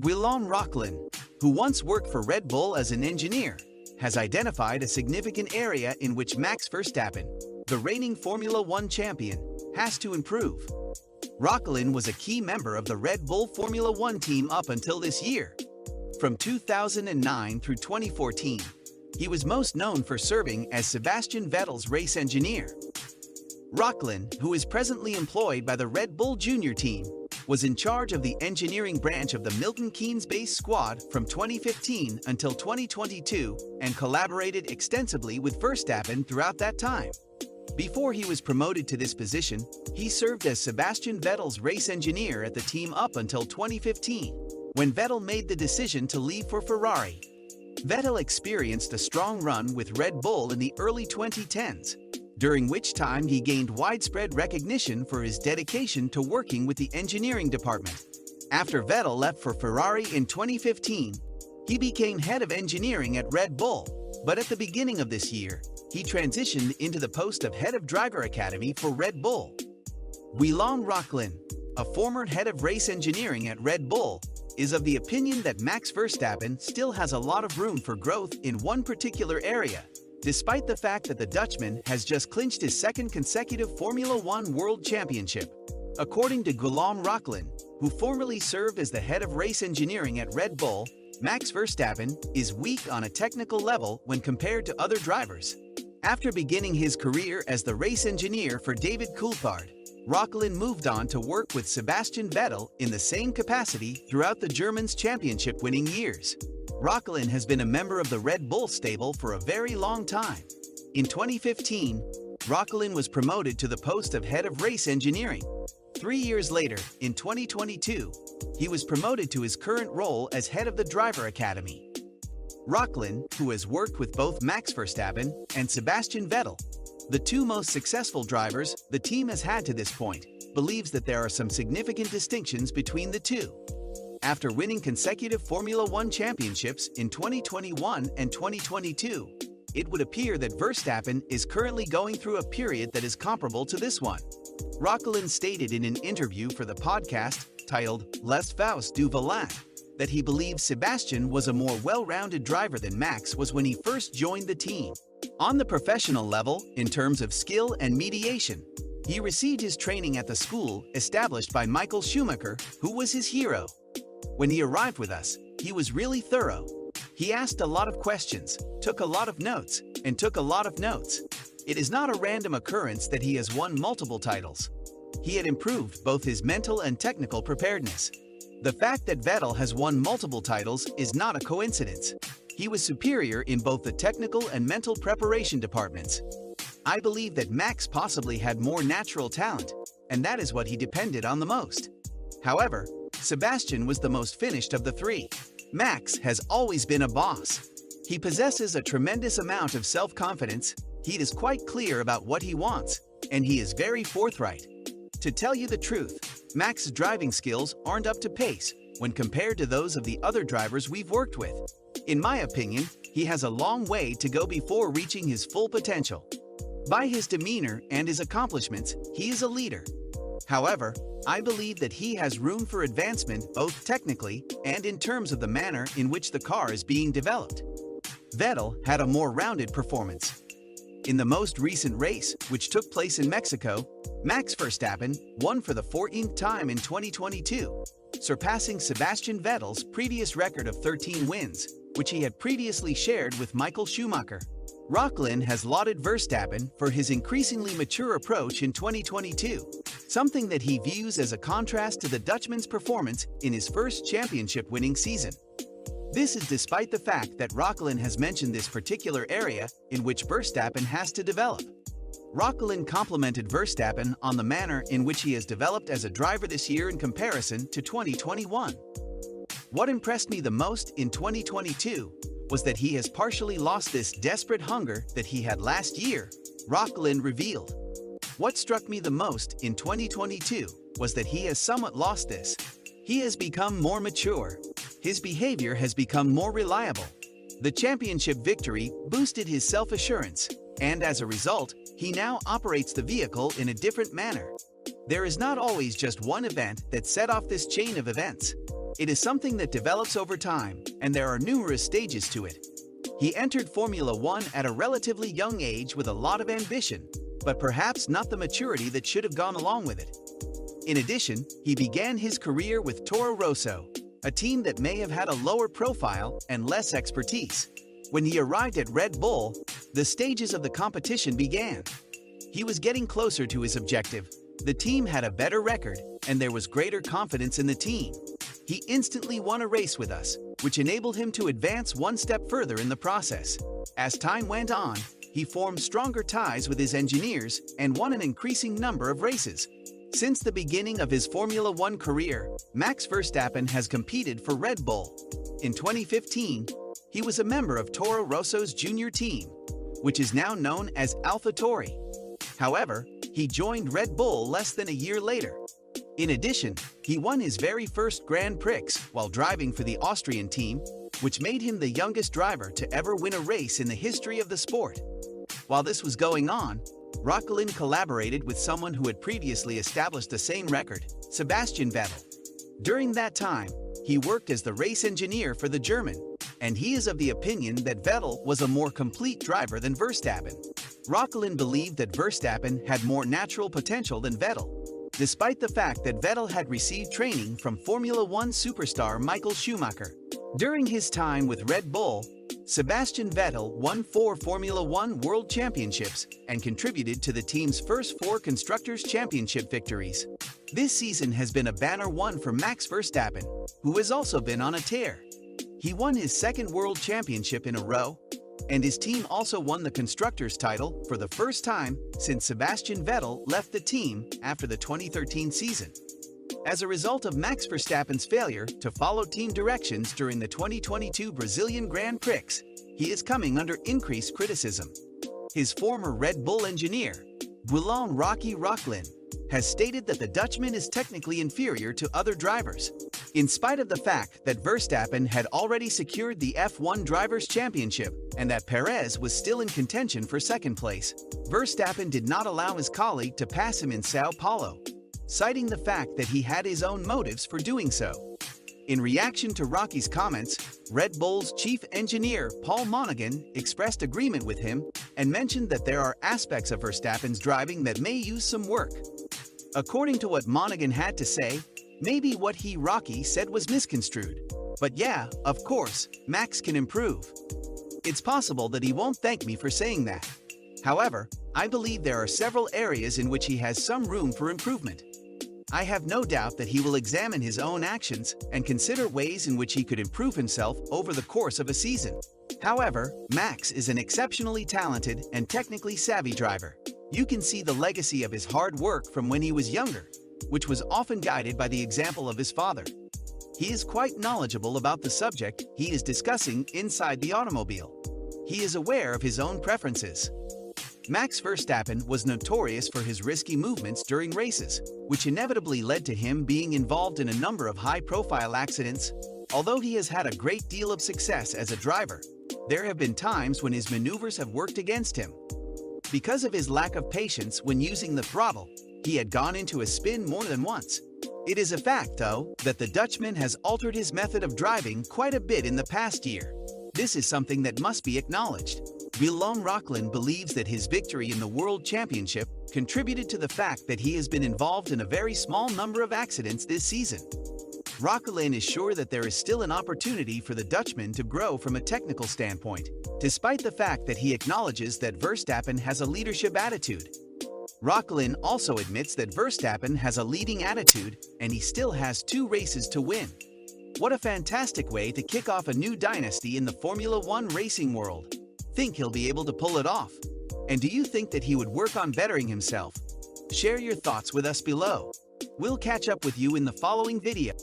Guillaume Rochlin, who once worked for Red Bull as an engineer, has identified a significant area in which Max Verstappen, the reigning Formula One champion, has to improve. Rochlin was a key member of the Red Bull Formula One team up until this year. From 2009 through 2014, he was most known for serving as Sebastian Vettel's race engineer. Rochlin, who is presently employed by the Red Bull Junior team, was in charge of the engineering branch of the Milton Keynes-based squad from 2015 until 2022 and collaborated extensively with Verstappen throughout that time. Before he was promoted to this position, he served as Sebastian Vettel's race engineer at the team up until 2015, when Vettel made the decision to leave for Ferrari. Vettel experienced a strong run with Red Bull in the early 2010s, during which time he gained widespread recognition for his dedication to working with the engineering department. After Vettel left for Ferrari in 2015, he became head of engineering at Red Bull, but at the beginning of this year, he transitioned into the post of head of driver academy for Red Bull. Guillaume Rochlin, a former head of race engineering at Red Bull, is of the opinion that Max Verstappen still has a lot of room for growth in one particular area, despite the fact that the Dutchman has just clinched his second consecutive Formula One World Championship. According to Guillaume Rochlin, who formerly served as the head of race engineering at Red Bull, Max Verstappen is weak on a technical level when compared to other drivers. After beginning his career as the race engineer for David Coulthard, Rochlin moved on to work with Sebastian Vettel in the same capacity throughout the German's championship-winning years. Rochlin has been a member of the Red Bull stable for a very long time. In 2015, Rochlin was promoted to the post of head of race engineering. 3 years later, in 2022, he was promoted to his current role as head of the driver academy. Rochlin, who has worked with both Max Verstappen and Sebastian Vettel, the two most successful drivers the team has had to this point, believes that there are some significant distinctions between the two. After winning consecutive Formula One championships in 2021 and 2022, it would appear that Verstappen is currently going through a period that is comparable to this one. Rochlin stated in an interview for the podcast, titled Les Fausses du Volant, that he believes Sebastian was a more well-rounded driver than Max was when he first joined the team. On the professional level, in terms of skill and mediation, he received his training at the school established by Michael Schumacher, who was his hero. When he arrived with us, he was really thorough. He asked a lot of questions, took a lot of notes, and took a lot of notes. It is not a random occurrence that he has won multiple titles. He had improved both his mental and technical preparedness. The fact that Vettel has won multiple titles is not a coincidence. He was superior in both the technical and mental preparation departments. I believe that Max possibly had more natural talent, and that is what he depended on the most. However, Sebastian was the most finished of the three. Max has always been a boss. He possesses a tremendous amount of self-confidence, he is quite clear about what he wants, and he is very forthright. To tell you the truth, Max's driving skills aren't up to pace when compared to those of the other drivers we've worked with. In my opinion, he has a long way to go before reaching his full potential. By his demeanor and his accomplishments, he is a leader. However, I believe that he has room for advancement both technically and in terms of the manner in which the car is being developed. Vettel had a more rounded performance. In the most recent race, which took place in Mexico, Max Verstappen won for the 14th time in 2022, surpassing Sebastian Vettel's previous record of 13 wins, which he had previously shared with Michael Schumacher. Rochlin has lauded Verstappen for his increasingly mature approach in 2022, something that he views as a contrast to the Dutchman's performance in his first championship-winning season. This is despite the fact that Rochlin has mentioned this particular area in which Verstappen has to develop. Rochlin complimented Verstappen on the manner in which he has developed as a driver this year in comparison to 2021. What impressed me the most in 2022 was that he has partially lost this desperate hunger that he had last year, Rochlin revealed. What struck me the most in 2022 was that he has somewhat lost this. He has become more mature. His behavior has become more reliable. The championship victory boosted his self-assurance, and as a result, he now operates the vehicle in a different manner. There is not always just one event that set off this chain of events. It is something that develops over time, and there are numerous stages to it. He entered Formula One at a relatively young age with a lot of ambition, but perhaps not the maturity that should have gone along with it. In addition, he began his career with Toro Rosso, a team that may have had a lower profile and less expertise. When he arrived at Red Bull, the stages of the competition began. He was getting closer to his objective. The team had a better record, and there was greater confidence in the team. He instantly won a race with us, which enabled him to advance one step further in the process. As time went on, he formed stronger ties with his engineers and won an increasing number of races. Since the beginning of his Formula One career, Max Verstappen has competed for Red Bull. In 2015, he was a member of Toro Rosso's junior team, which is now known as AlphaTauri. However, he joined Red Bull less than a year later. In addition, he won his very first Grand Prix while driving for the Austrian team, which made him the youngest driver to ever win a race in the history of the sport. While this was going on, Verstappen collaborated with someone who had previously established the same record, Sebastian Vettel. During that time, he worked as the race engineer for the German, and he is of the opinion that Vettel was a more complete driver than Verstappen. Verstappen believed that Verstappen had more natural potential than Vettel, despite the fact that Vettel had received training from Formula One superstar Michael Schumacher. During his time with Red Bull, Sebastian Vettel won 4 Formula One World Championships and contributed to the team's first 4 Constructors' Championship victories. This season has been a banner one for Max Verstappen, who has also been on a tear. He won his 2nd World Championship in a row, and his team also won the Constructors' title for the first time since Sebastian Vettel left the team after the 2013 season. As a result of Max Verstappen's failure to follow team directions during the 2022 Brazilian Grand Prix, he is coming under increased criticism. His former Red Bull engineer, Rocky Verstappen, has stated that the Dutchman is technically inferior to other drivers. In spite of the fact that Verstappen had already secured the F1 Drivers' Championship and that Perez was still in contention for 2nd place, Verstappen did not allow his colleague to pass him in Sao Paulo, citing the fact that he had his own motives for doing so. In reaction to Rocky's comments, Red Bull's chief engineer Paul Monaghan expressed agreement with him and mentioned that there are aspects of Verstappen's driving that may use some work. According to what Monaghan had to say, maybe what Rocky said was misconstrued. But yeah, of course, Max can improve. It's possible that he won't thank me for saying that. However, I believe there are several areas in which he has some room for improvement. I have no doubt that he will examine his own actions and consider ways in which he could improve himself over the course of a season. However, Max is an exceptionally talented and technically savvy driver. You can see the legacy of his hard work from when he was younger, which was often guided by the example of his father. He is quite knowledgeable about the subject he is discussing inside the automobile. He is aware of his own preferences. Max Verstappen was notorious for his risky movements during races, which inevitably led to him being involved in a number of high-profile accidents. Although he has had a great deal of success as a driver, there have been times when his maneuvers have worked against him. Because of his lack of patience when using the throttle, he had gone into a spin more than once. It is a fact, though, that the Dutchman has altered his method of driving quite a bit in the past year. This is something that must be acknowledged. Verstappen believes that his victory in the World Championship contributed to the fact that he has been involved in a very small number of accidents this season. Verstappen is sure that there is still an opportunity for the Dutchman to grow from a technical standpoint, despite the fact that he acknowledges that Verstappen has a leadership attitude. Verstappen also admits that Verstappen has a leading attitude and he still has 2 races to win. What a fantastic way to kick off a new dynasty in the Formula One racing world. Think he'll be able to pull it off? And do you think that he would work on bettering himself? Share your thoughts with us below. We'll catch up with you in the following video.